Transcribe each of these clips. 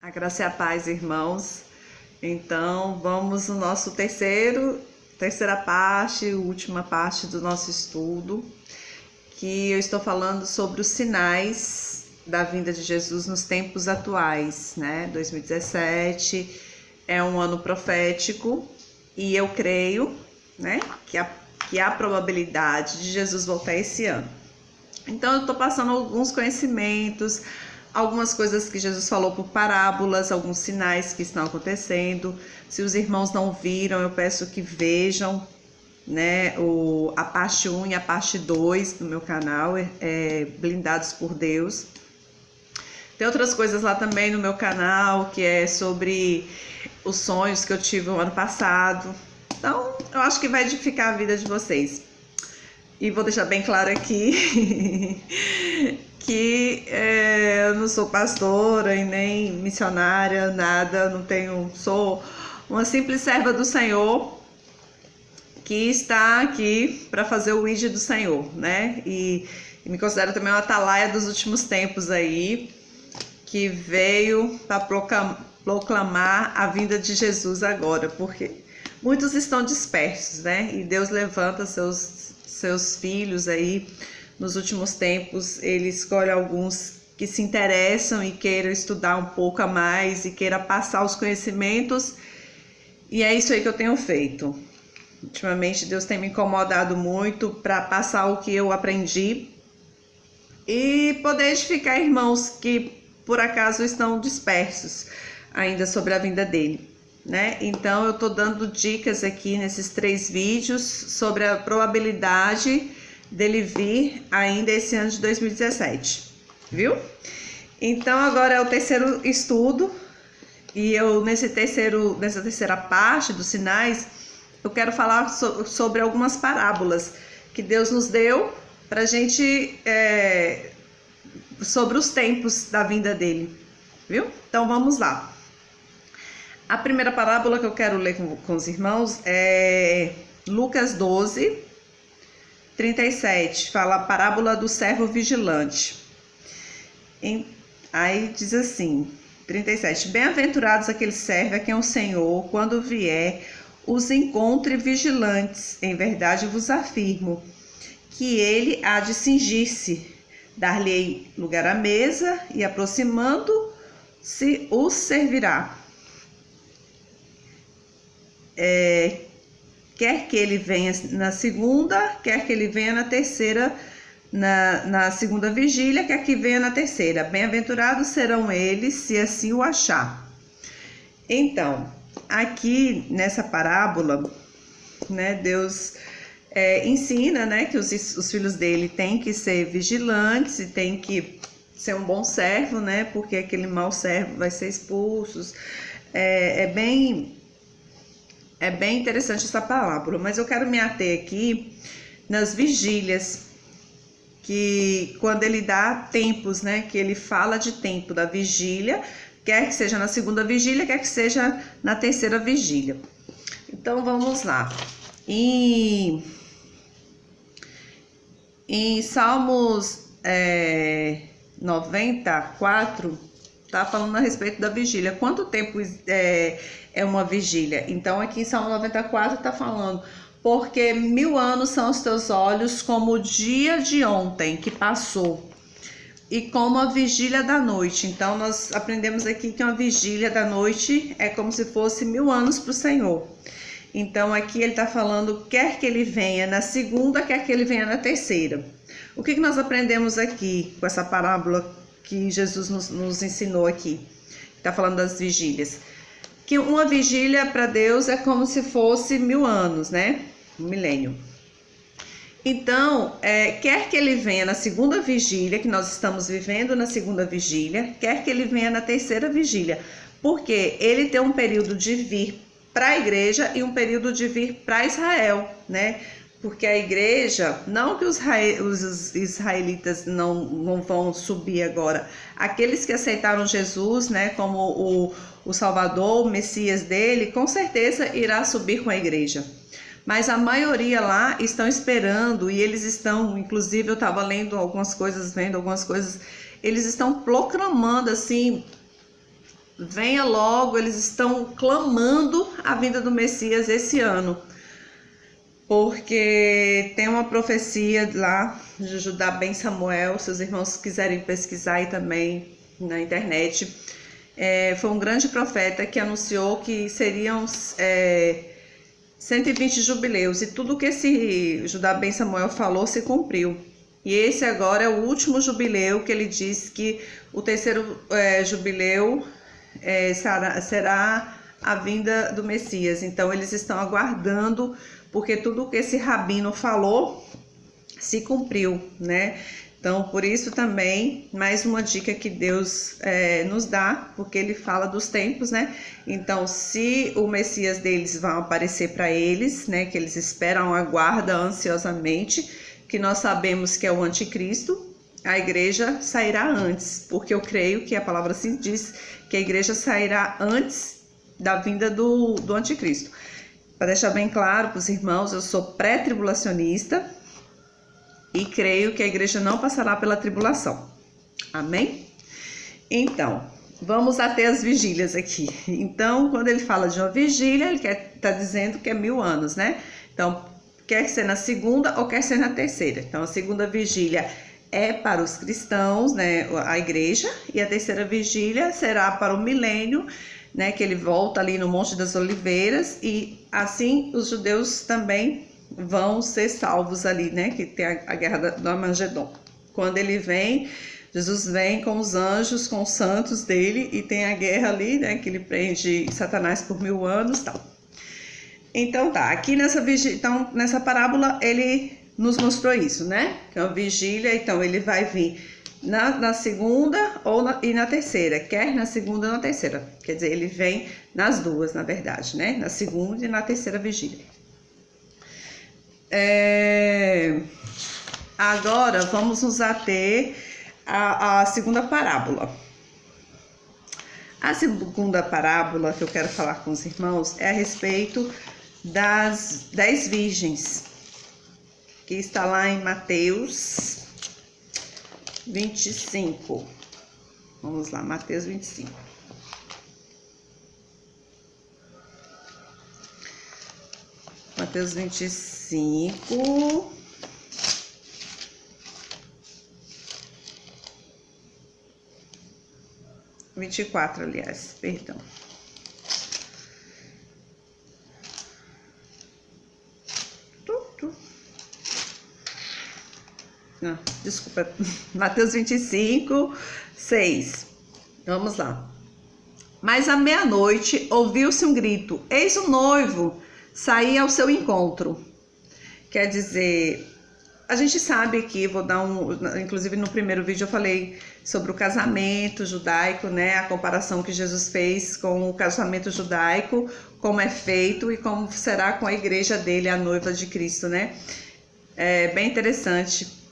A graça e a paz, irmãos. Então, vamos no nosso terceira parte, última parte do nosso estudo, que eu estou falando sobre os sinais da vinda de Jesus nos tempos atuais, né? 2017 é um ano profético e eu creio, né, que há probabilidade de Jesus voltar esse ano. Então, eu estou passando alguns conhecimentos, algumas coisas que Jesus falou por parábolas, alguns sinais que estão acontecendo. Se os irmãos não viram, eu peço que vejam, né, a parte 1 e a parte 2 do meu canal, Blindados por Deus. Tem outras coisas lá também no meu canal, que é sobre os sonhos que eu tive no ano passado. Então, eu acho que vai edificar a vida de vocês. E vou deixar bem claro aqui que eu não sou pastora e nem missionária, nada, sou uma simples serva do Senhor que está aqui para fazer o ID do Senhor, né? E me considero também uma atalaia dos últimos tempos aí, que veio para proclamar a vinda de Jesus agora, porque muitos estão dispersos, né? E Deus levanta seus filhos aí. Nos últimos tempos, ele escolhe alguns que se interessam e queiram estudar um pouco a mais e queiram passar os conhecimentos, e é isso aí que eu tenho feito. Ultimamente, Deus tem me incomodado muito para passar o que eu aprendi e poder edificar irmãos que por acaso estão dispersos ainda sobre a vinda dele, né? Então, eu estou dando dicas aqui nesses 3 vídeos sobre a probabilidade dele vir ainda esse ano de 2017, viu? Então, agora é o terceiro estudo, e eu nessa terceira parte dos sinais, eu quero falar sobre algumas parábolas que Deus nos deu para a gente, sobre os tempos da vinda dele, viu? Então, vamos lá. A primeira parábola que eu quero ler com os irmãos é Lucas 12, 37, fala a parábola do servo vigilante. Aí diz assim, 37, bem-aventurados aqueles servos a quem o Senhor, quando vier, os encontre vigilantes. Em verdade vos afirmo que ele há de cingir-se, dar-lhe lugar à mesa e, aproximando-se, os servirá. Quer que ele venha na segunda, quer que ele venha na terceira, na segunda vigília, quer que venha na terceira. Bem-aventurados serão eles, se assim o achar. Então, aqui nessa parábola, né, Deus ensina, né, que os filhos dele têm que ser vigilantes e têm que ser um bom servo, né, porque aquele mau servo vai ser expulso. É bem interessante essa parábola, mas eu quero me ater aqui nas vigílias, que quando ele dá tempos, né, que ele fala de tempo da vigília, quer que seja na segunda vigília, quer que seja na terceira vigília. Então, vamos lá. Em Salmos 94, tá falando a respeito da vigília. Quanto tempo é uma vigília? Então, aqui em Salmo 94 tá falando, porque 1000 anos são os teus olhos como o dia de ontem que passou, e como a vigília da noite. Então, nós aprendemos aqui que uma vigília da noite é como se fosse 1000 anos para o Senhor. Então, aqui ele tá falando, quer que ele venha na segunda, quer que ele venha na terceira. O que nós aprendemos aqui com essa parábola que Jesus nos ensinou aqui? Está falando das vigílias. Que uma vigília para Deus é como se fosse 1000 anos, né? Um milênio. Então, quer que ele venha na segunda vigília, que nós estamos vivendo na segunda vigília, quer que ele venha na terceira vigília, porque ele tem um período de vir para a igreja e um período de vir para Israel, né? Porque a igreja, não que os israelitas não vão subir agora, aqueles que aceitaram Jesus, né, como o Salvador, o Messias dele, com certeza irá subir com a igreja. Mas a maioria lá estão esperando, e eles estão, inclusive eu estava lendo algumas coisas, vendo algumas coisas, eles estão proclamando assim venha logo, eles estão clamando a vinda do Messias esse ano. Porque tem uma profecia lá de Judá Ben Samuel, se os irmãos quiserem pesquisar aí também na internet. Foi um grande profeta que anunciou que seriam 120 jubileus, e tudo que esse Judá Ben Samuel falou se cumpriu. E esse agora é o último jubileu, que ele diz que o terceiro jubileu será a vinda do Messias. Então eles estão aguardando, porque tudo que esse rabino falou se cumpriu, né? Então, por isso também, mais uma dica que Deus nos dá, porque ele fala dos tempos, né? Então, se o Messias deles vai aparecer para eles, né? Que eles esperam, aguardam ansiosamente, que nós sabemos que é o anticristo, a igreja sairá antes, porque eu creio que a palavra assim diz, que a igreja sairá antes da vinda do anticristo. Para deixar bem claro para os irmãos, eu sou pré-tribulacionista e creio que a igreja não passará pela tribulação. Amém? Então, vamos até as vigílias aqui. Então, quando ele fala de uma vigília, ele está dizendo que é 1000 anos, né? Então, quer ser na segunda ou quer ser na terceira. Então, a segunda vigília é para os cristãos, né? A igreja. E a terceira vigília será para o milênio, né, que ele volta ali no Monte das Oliveiras, e assim os judeus também vão ser salvos ali, né, que tem a guerra do Armagedon. Quando ele vem, Jesus vem com os anjos, com os santos dele, e tem a guerra ali, né, que ele prende Satanás por 1000 anos e tal. Então tá, aqui nessa parábola ele nos mostrou isso, né, que é uma vigília. Então ele vai vir na segunda e na terceira, quer na segunda ou na terceira, quer dizer, ele vem nas duas, na verdade, né, na segunda e na terceira vigília. Agora vamos nos ater à segunda parábola. A segunda parábola que eu quero falar com os irmãos é a respeito das 10 virgens, que está lá em Mateus 25. Vamos lá, Mateus 25. Mateus 25. - 24, aliás, perdão. Não, desculpa, Mateus 25, 6. Vamos lá. Mas à meia-noite ouviu-se um grito: eis o noivo, saí ao seu encontro. Quer dizer, a gente sabe que, inclusive no primeiro vídeo eu falei sobre o casamento judaico, né? A comparação que Jesus fez com o casamento judaico, como é feito e como será com a igreja dele, a noiva de Cristo, né? É bem interessante.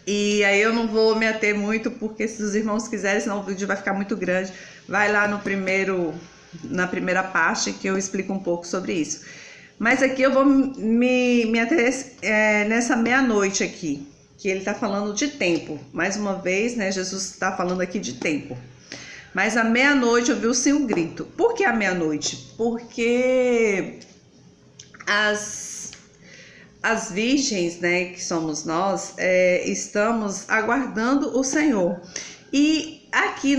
E aí eu não vou me ater muito, porque se os irmãos quiserem, senão o vídeo vai ficar muito grande, vai lá na primeira parte que eu explico um pouco sobre isso. Mas aqui eu vou me ater nessa meia-noite aqui, que ele está falando de tempo. Mais uma vez, né, Jesus está falando aqui de tempo. Mas à meia-noite ouviu-se um grito. Por que à meia-noite? Porque as virgens, né, que somos nós, estamos aguardando o Senhor. E aqui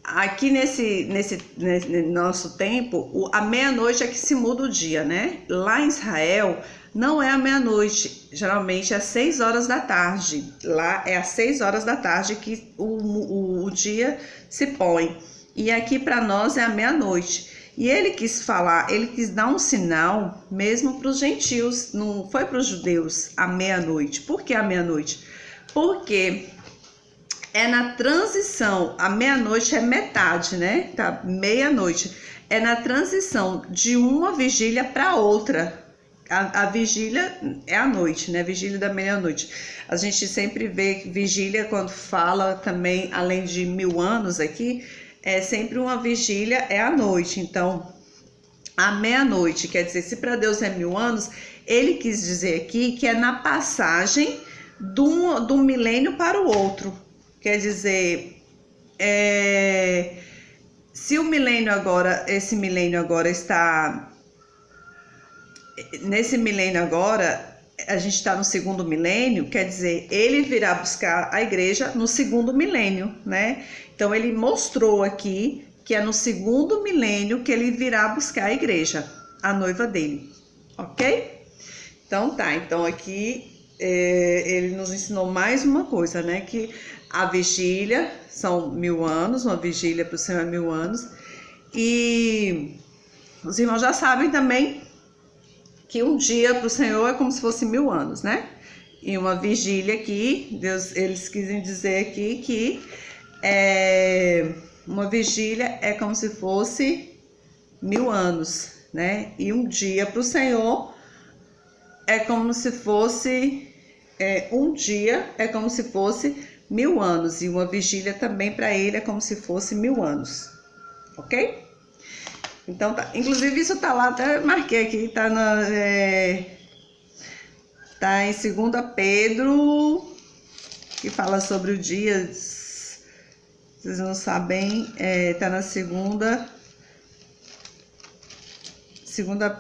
aqui nesse nosso tempo, a meia-noite é que se muda o dia, né? Lá em Israel não é a meia-noite, geralmente é às 6 horas da tarde. Lá é às 6 horas da tarde que o dia se põe. E aqui para nós é a meia-noite. E ele quis dar um sinal mesmo para os gentios, não foi para os judeus a meia-noite. Por que a meia-noite? Porque é na transição, a meia-noite é metade, né? Tá, meia-noite. É na transição de uma vigília para outra. A vigília é a noite, né? Vigília da meia-noite. A gente sempre vê vigília quando fala também, além de 1000 anos aqui, é sempre uma vigília, é a noite. Então, a meia-noite, quer dizer, se para Deus é 1000 anos, ele quis dizer aqui que é na passagem de um milênio para o outro. Quer dizer, se o milênio agora, esse milênio agora está... Nesse milênio agora, a gente está no segundo milênio, quer dizer, ele virá buscar a igreja no segundo milênio, né? Então, ele mostrou aqui que é no segundo milênio que ele virá buscar a igreja, a noiva dele, ok? Então, tá. Então, aqui, ele nos ensinou mais uma coisa, né? Que a vigília são 1000 anos, uma vigília para o Senhor é 1000 anos. E os irmãos já sabem também que um dia para o Senhor é como se fosse 1000 anos, né? E uma vigília aqui, eles quisem dizer aqui que uma vigília é como se fosse 1000 anos, né? E um dia para o Senhor é como se fosse, um dia é como se fosse 1000 anos. E uma vigília também para ele é como se fosse 1000 anos, ok? Então, tá. Inclusive, isso tá lá, até marquei aqui, tá tá em 2 Pedro, que fala sobre o dia, vocês não sabem, tá na 2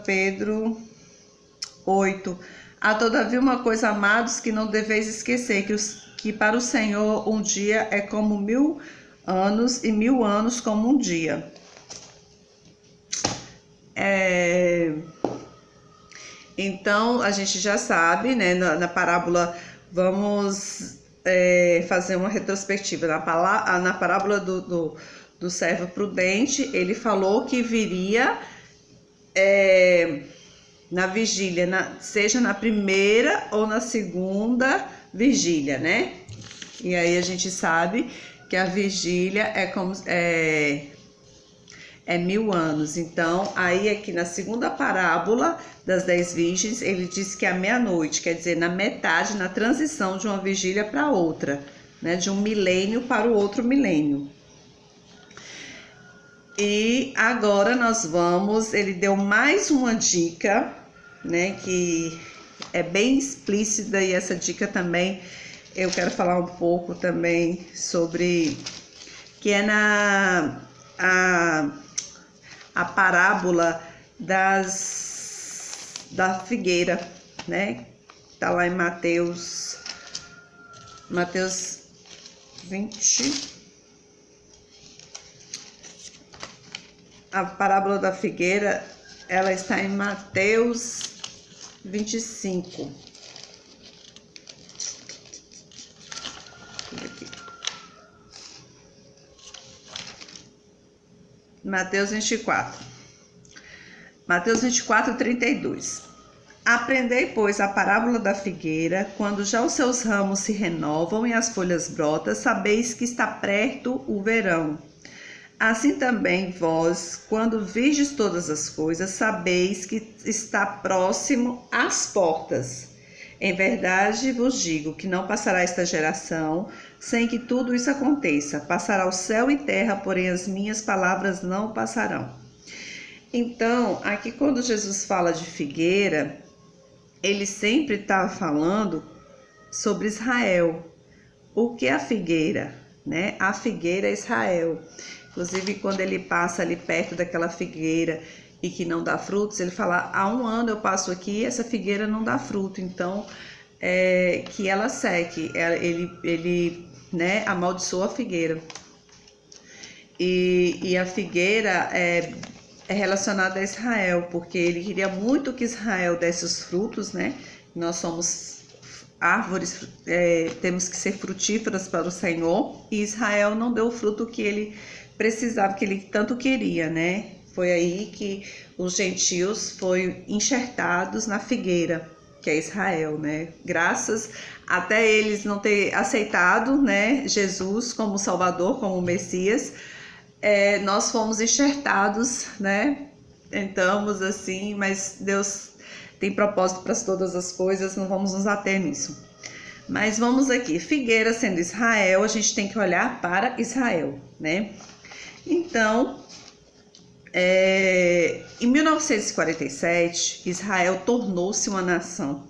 Pedro 8. Há todavia uma coisa, amados, que não deveis esquecer, que para o Senhor um dia é como 1000 anos e 1000 anos como um dia. Então, a gente já sabe, né, na parábola, vamos fazer uma retrospectiva. Na parábola do servo prudente, ele falou que viria na vigília, seja na primeira ou na segunda vigília, né? E aí a gente sabe que a vigília é 1000 anos. Então, aí aqui na segunda parábola das 10 virgens, ele diz que é a meia-noite, quer dizer, na metade, na transição de uma vigília para outra, né? De um milênio para o outro milênio. E agora ele deu mais uma dica, né? Que é bem explícita, e essa dica também eu quero falar um pouco também sobre, que é a parábola da figueira, né? Tá lá em Mateus 20. A parábola da figueira, ela está em Mateus 25. Aqui. Mateus 24. Mateus 24, 32. Aprendei, pois, a parábola da figueira. Quando já os seus ramos se renovam e as folhas brotam, sabeis que está perto o verão. Assim também vós, quando virdes todas as coisas, sabeis que está próximo às portas. Em verdade vos digo que não passará esta geração sem que tudo isso aconteça. Passará o céu e terra, porém as minhas palavras não passarão. Então, aqui quando Jesus fala de figueira, ele sempre está falando sobre Israel. O que é a figueira, né? A figueira é Israel. Inclusive, quando ele passa ali perto daquela figueira e que não dá frutos, ele fala, há 1 ano eu passo aqui e essa figueira não dá fruto, então que ela seque. Ele né, amaldiçoa a figueira. E a figueira é relacionada a Israel, porque ele queria muito que Israel desse os frutos, né? Nós somos árvores, temos que ser frutíferas para o Senhor, e Israel não deu o fruto que ele precisava, que ele tanto queria, né? Foi aí que os gentios foram enxertados na figueira, que é Israel, né? Graças até eles não ter aceitado, né, Jesus como Salvador, como Messias, nós fomos enxertados, né? Entramos assim, mas Deus tem propósito para todas as coisas, não vamos nos ater nisso. Mas vamos aqui, figueira sendo Israel, a gente tem que olhar para Israel, né? Então, em 1947, Israel tornou-se uma nação.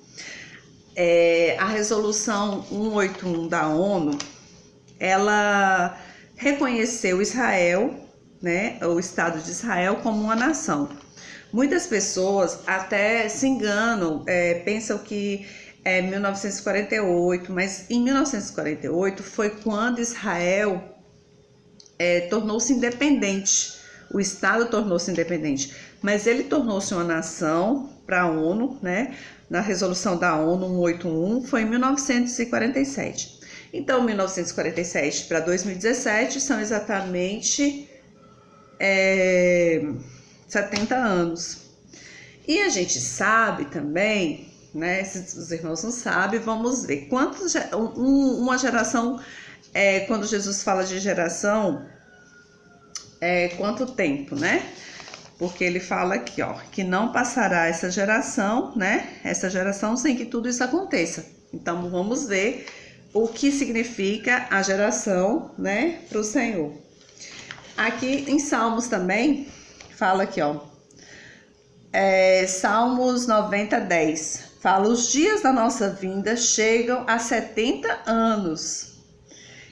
A resolução 181 da ONU, ela reconheceu Israel, né, o Estado de Israel, como uma nação. Muitas pessoas até se enganam, pensam que é 1948, mas em 1948 foi quando Israel tornou-se independente. O Estado tornou-se independente, mas ele tornou-se uma nação para a ONU, né? Na resolução da ONU 181 foi em 1947. Então, 1947 para 2017 são exatamente 70 anos. E a gente sabe também, né? Se os irmãos não sabem, vamos ver uma geração, quando Jesus fala de geração, quanto tempo, né? Porque ele fala aqui, ó, que não passará essa geração, né? Essa geração sem que tudo isso aconteça. Então, vamos ver o que significa a geração, né, para o Senhor. Aqui em Salmos também, fala aqui, ó, Salmos 90, 10. Fala, os dias da nossa vinda chegam a 70 anos.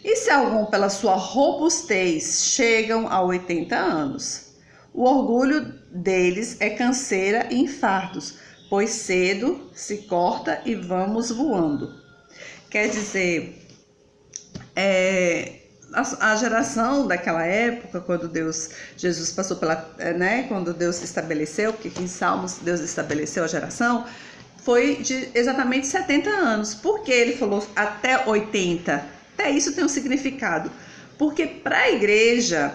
E se algum pela sua robustez chegam a 80 anos? O orgulho deles é canseira e infartos, pois cedo se corta e vamos voando. Quer dizer, a geração daquela época, quando Jesus passou quando Deus estabeleceu, porque aqui em Salmos Deus estabeleceu a geração, foi de exatamente 70 anos. Por que ele falou até 80? Até isso tem um significado, porque para a igreja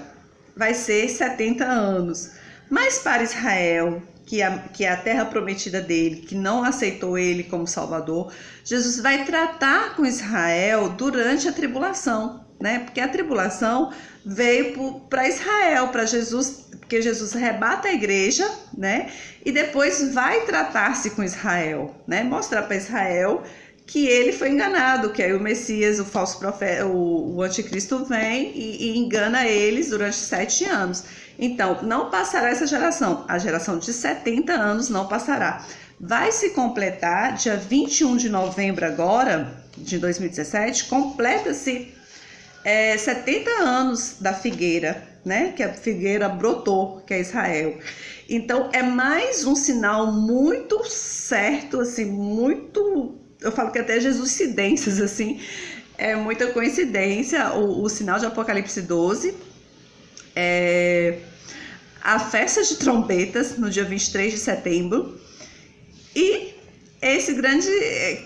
vai ser 70 anos, mas para Israel, que é a terra prometida dele, que não aceitou ele como Salvador, Jesus vai tratar com Israel durante a tribulação, né? Porque a tribulação veio para Israel, para Jesus, porque Jesus arrebata a igreja, né? E depois vai tratar-se com Israel, né? Mostrar para Israel que ele foi enganado, que aí o Messias, o falso profeta, o anticristo vem e engana eles durante 7 anos. Então, não passará essa geração. A geração de 70 anos não passará. Vai se completar, dia 21 de novembro agora, de 2017, completa-se 70 anos da figueira, né? Que a figueira brotou, que é Israel. Então, é mais um sinal muito certo, assim, muito... Eu falo que até Jesuscidências, assim, é muita coincidência, o sinal de Apocalipse 12, a festa de trombetas, no dia 23 de setembro, e esse grande,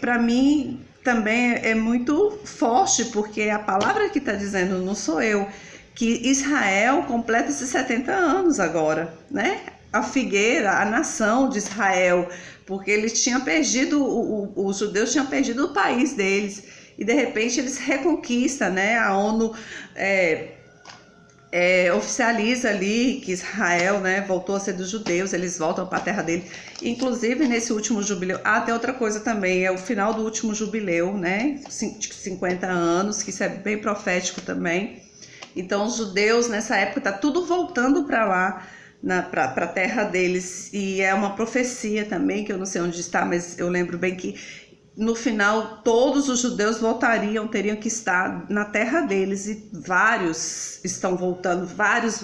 para mim, também é muito forte, porque a palavra que está dizendo, não sou eu, que Israel completa esses 70 anos agora, né? A figueira, a nação de Israel, porque eles tinham perdido, os judeus tinham perdido o país deles, e de repente eles reconquistam, né? A ONU oficializa ali que Israel, né, voltou a ser dos judeus, eles voltam para a terra deles. Inclusive nesse último jubileu, tem outra coisa também, é o final do último jubileu, né, 50 anos, que isso é bem profético também. Então os judeus nessa época tá tudo voltando para lá, para a terra deles, e é uma profecia também, que eu não sei onde está, mas eu lembro bem que no final todos os judeus voltariam, teriam que estar na terra deles, e vários estão voltando, vários,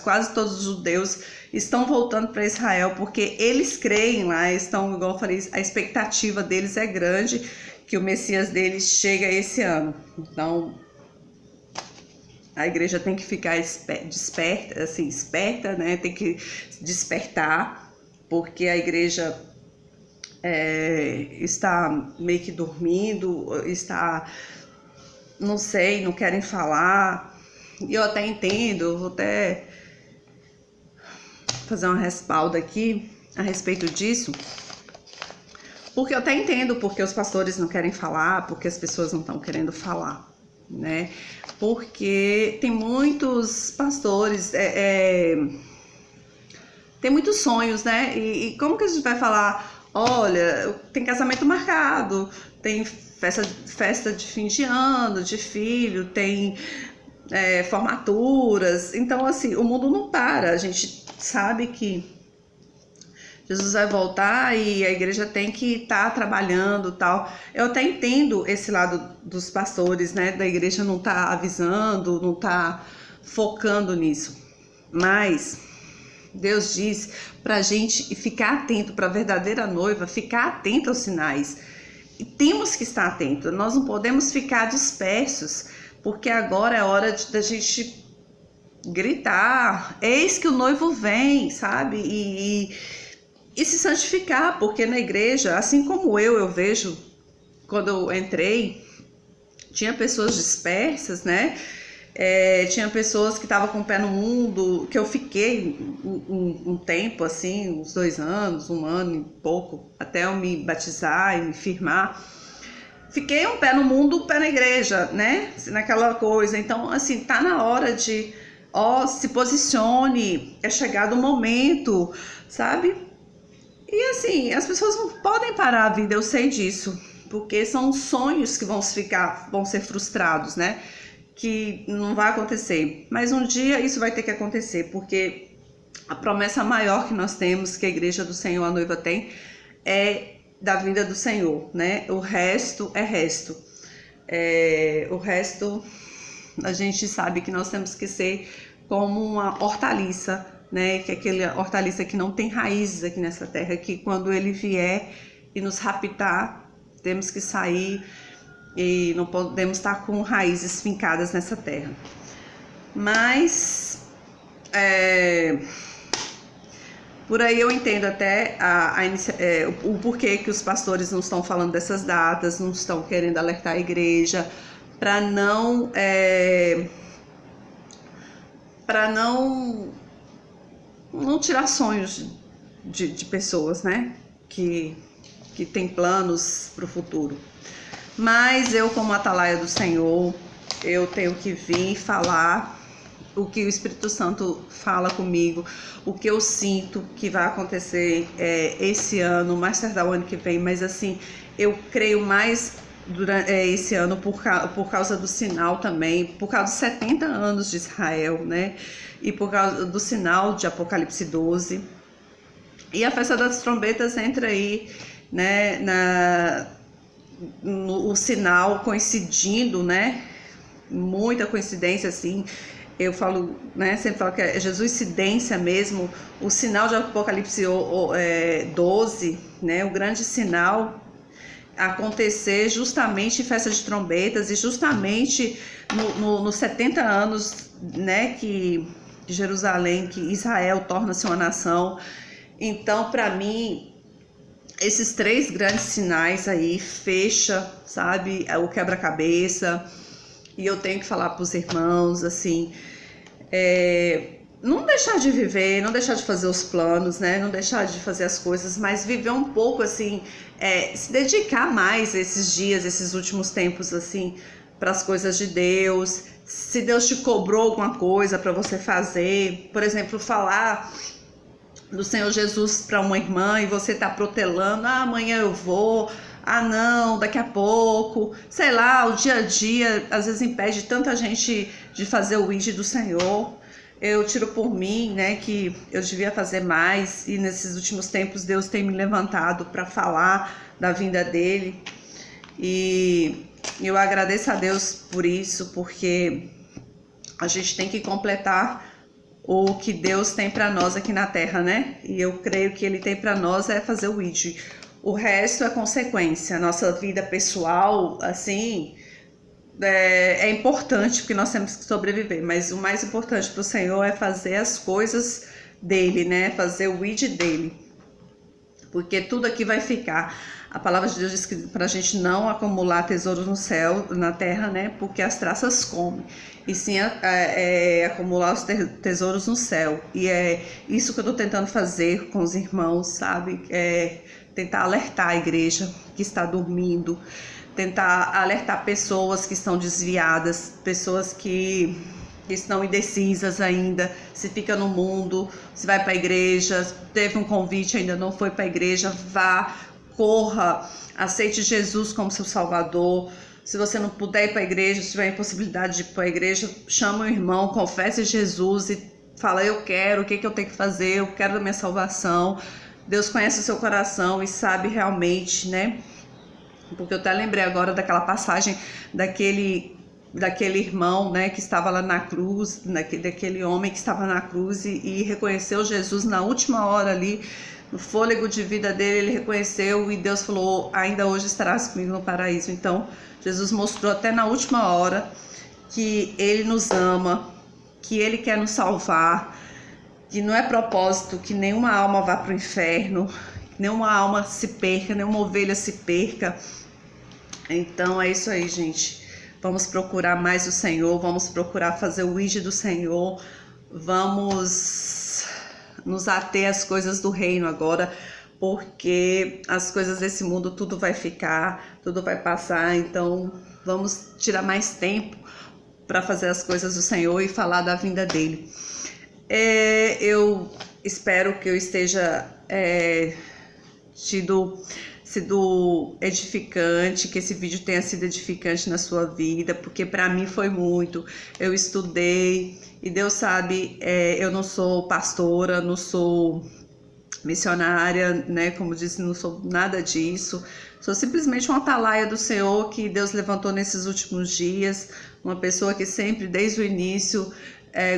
quase todos os judeus estão voltando para Israel, porque eles creem lá, estão, igual eu falei, a expectativa deles é grande, que o Messias deles chega esse ano. Então a igreja tem que ficar esperta, né? Tem que despertar, porque a igreja está meio que dormindo, não sei, não querem falar. E eu até entendo, vou até fazer uma respalda aqui a respeito disso, porque eu até entendo porque os pastores não querem falar, porque as pessoas não estão querendo falar, né? Porque tem muitos pastores, tem muitos sonhos, né? E como que a gente vai falar, olha, tem casamento marcado, tem festa de fim de ano, de filho, tem formaturas. Então, assim, o mundo não para. A gente sabe que Jesus vai voltar e a igreja tem que estar trabalhando, tal. Eu até entendo esse lado dos pastores, né, da igreja não tá avisando, não tá focando nisso. Mas Deus diz pra gente ficar atento para a verdadeira noiva, ficar atento aos sinais. E temos que estar atentos, nós não podemos ficar dispersos, porque agora é hora da gente gritar, eis que o noivo vem, sabe? E se santificar, porque na igreja, assim como eu vejo, quando eu entrei, tinha pessoas dispersas, né? Tinha pessoas que estavam com o pé no mundo, que eu fiquei um tempo, assim, uns 2 anos, 1 ano e pouco, até eu me batizar e me firmar. Fiquei um pé no mundo, um pé na igreja, né? Naquela coisa. Então, assim, tá na hora de, se posicione, é chegado o momento, sabe? E assim, as pessoas não podem parar a vida, eu sei disso, porque são sonhos que vão ser frustrados, né? Que não vai acontecer, mas um dia isso vai ter que acontecer, porque a promessa maior que nós temos, que a igreja do Senhor, a noiva tem, é da vinda do Senhor, né? O resto é resto. O resto a gente sabe que nós temos que ser como uma hortaliça, né? Que é aquela hortaliça que não tem raízes aqui nessa terra, que quando ele vier e nos raptar, temos que sair e não podemos estar com raízes fincadas nessa terra. Mas por aí eu entendo até o porquê que os pastores não estão falando dessas datas, não estão querendo alertar a igreja para não tirar sonhos de pessoas, né, que tem planos para o futuro. Mas eu, como atalaia do Senhor, eu tenho que vir falar o que o Espírito Santo fala comigo, o que eu sinto que vai acontecer esse ano, mais tardar o ano que vem, mas assim, eu creio mais durante esse ano por causa do sinal também, por causa dos 70 anos de Israel, né? E por causa do sinal de Apocalipse 12. E a festa das trombetas entra aí, né, o sinal coincidindo, né? Muita coincidência, assim. Eu falo, né? Sempre falo que é Jesuscidência mesmo. O sinal de Apocalipse 12, né? O grande sinal acontecer justamente em festa de trombetas e justamente nos 70 anos, né? Que Jerusalém, que Israel torna-se uma nação. Então, para mim, esses 3 grandes sinais aí fecha, sabe, o quebra-cabeça. E eu tenho que falar para os irmãos, assim, não deixar de viver, não deixar de fazer os planos, né, não deixar de fazer as coisas, mas viver um pouco, assim, se dedicar mais esses dias, esses últimos tempos, assim, para as coisas de Deus. Se Deus te cobrou alguma coisa para você fazer, por exemplo, falar do Senhor Jesus para uma irmã e você tá protelando, amanhã eu vou, não, daqui a pouco, sei lá, o dia a dia às vezes impede tanta gente de fazer o ID do Senhor. Eu tiro por mim, né, que eu devia fazer mais, e nesses últimos tempos Deus tem me levantado para falar da vinda dele, e eu agradeço a Deus por isso, porque a gente tem que completar o que Deus tem para nós aqui na terra, né? E eu creio que Ele tem para nós fazer o ID. O resto é consequência. Nossa vida pessoal, assim, é importante, porque nós temos que sobreviver. Mas o mais importante para o Senhor é fazer as coisas dele, né? Fazer o ID dele. Porque tudo aqui vai ficar. A palavra de Deus diz que para a gente não acumular tesouros no céu, na terra, né? Porque as traças comem. E sim acumular os tesouros no céu. E é isso que eu estou tentando fazer com os irmãos, sabe? Tentar alertar a igreja que está dormindo. Tentar alertar pessoas que estão desviadas. Pessoas que estão indecisas ainda. Se fica no mundo, se vai para a igreja, teve um convite, ainda não foi para a igreja, vá, corra, aceite Jesus como seu Salvador. Se você não puder ir para a igreja, se tiver impossibilidade de ir para a igreja, chama o irmão, confesse Jesus e fala, eu quero, o que eu tenho que fazer, eu quero a minha salvação, Deus conhece o seu coração e sabe realmente, né? Porque eu até lembrei agora daquela passagem daquele irmão, né, que estava lá na cruz, daquele homem que estava na cruz e reconheceu Jesus na última hora ali, no fôlego de vida dele, ele reconheceu e Deus falou: ainda hoje estarás comigo no paraíso. Então, Jesus mostrou até na última hora que Ele nos ama, que Ele quer nos salvar, que não é propósito que nenhuma alma vá para o inferno, que nenhuma alma se perca, nenhuma ovelha se perca. Então é isso aí, gente. Vamos procurar mais o Senhor, vamos procurar fazer o ID do Senhor, vamos nos ater às coisas do reino agora, porque as coisas desse mundo tudo vai ficar, tudo vai passar, então vamos tirar mais tempo para fazer as coisas do Senhor e falar da vinda dele. Eu espero que eu esteja sido edificante, que esse vídeo tenha sido edificante na sua vida, porque para mim foi muito. Eu estudei e Deus sabe, eu não sou pastora, não sou missionária, né? Como disse, não sou nada disso. Sou simplesmente uma atalaia do Senhor que Deus levantou nesses últimos dias, uma pessoa que sempre, desde o início,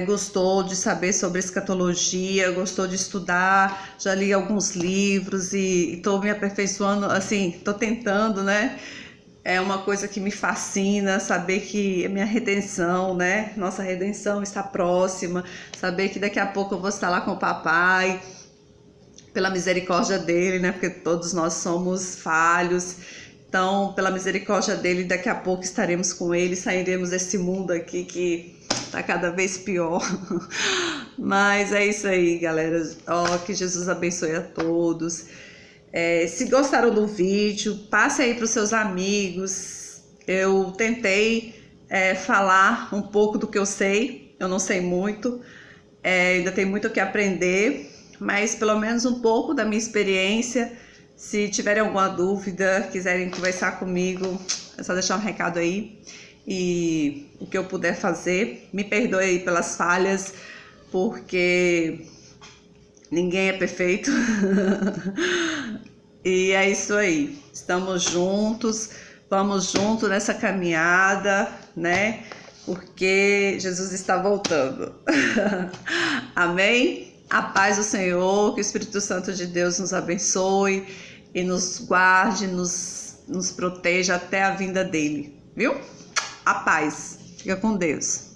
gostou de saber sobre escatologia, gostou de estudar, já li alguns livros e estou me aperfeiçoando, assim, estou tentando, né? É uma coisa que me fascina, saber que a minha redenção, né? Nossa redenção está próxima, saber que daqui a pouco eu vou estar lá com o papai, pela misericórdia dele, né? Porque todos nós somos falhos. Então, pela misericórdia dele, daqui a pouco estaremos com ele, sairemos desse mundo aqui que tá cada vez pior. Mas é isso aí, galera. Que Jesus abençoe a todos. Se gostaram do vídeo, passe aí para os seus amigos. Eu tentei falar um pouco do que eu sei. Eu não sei muito. Ainda tem muito o que aprender, mas pelo menos um pouco da minha experiência. Se tiverem alguma dúvida, quiserem conversar comigo, é só deixar um recado aí. E o que eu puder fazer, me perdoe aí pelas falhas, porque ninguém é perfeito. E é isso aí, estamos juntos, vamos junto nessa caminhada, né? Porque Jesus está voltando. Amém? A paz do Senhor, que o Espírito Santo de Deus nos abençoe e nos guarde, nos proteja até a vinda dele, viu? A paz. Fica com Deus.